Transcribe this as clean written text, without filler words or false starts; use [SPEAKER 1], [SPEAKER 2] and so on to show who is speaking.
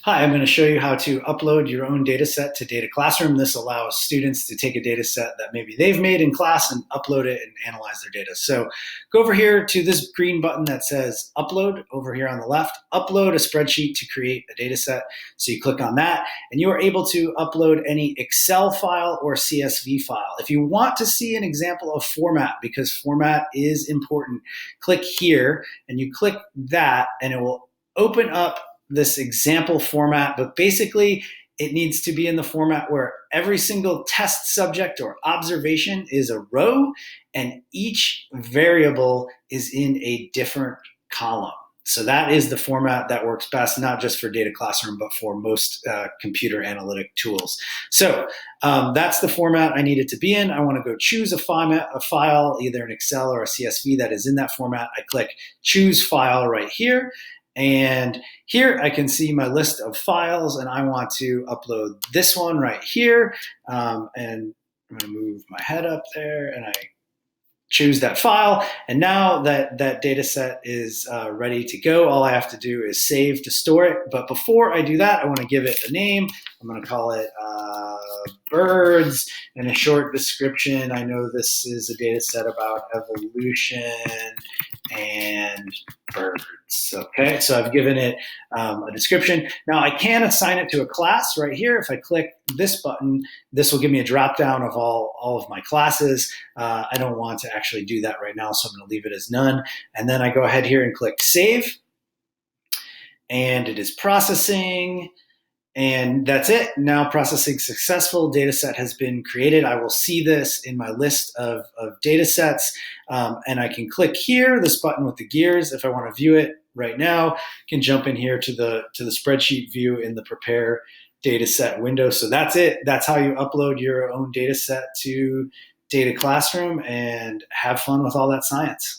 [SPEAKER 1] Hi, I'm going to show you how to upload your own data set to DataClassroom. This allows students to take a data set that maybe they've made in class and upload it and analyze their data. So go over here to this green button that says Upload over here on the left. Upload a spreadsheet to create a data set. So you click on that and you are able to upload any Excel file or CSV file. If you want to see an example of format, because format is important, click here and you click that and it will open up this example format, but basically it needs to be in the format where every single test subject or observation is a row and each variable is in a different column. So that is the format that works best, not just for DataClassroom, but for most computer analytic tools. So that's the format I need it to be in. I want to go choose a file, either an Excel or a CSV that is in that format. I click Choose File right here. And here I can see my list of files, and I want to upload this one right here. And I'm going to move my head up there, and I choose that file. And now that data set is ready to go, all I have to do is save to store it. But before I do that, I want to give it a name. I'm going to call it birds and a short description. I know this is a data set about evolution and birds. Okay, so I've given it a description. Now I can assign it to a class right here. If I click this button, this will give me a drop down of all of my classes. I don't want to actually do that right now, so I'm going to leave it as none. And then I go ahead here and click Save. And it is processing. And that's it. Now processing successful. Data set has been created. I will see this in my list of data sets. And I can click here, this button with the gears, if I want to view it right now. I can jump in here to the spreadsheet view in the Prepare Data Set window. So that's it. That's how you upload your own data set to DataClassroom and have fun with all that science.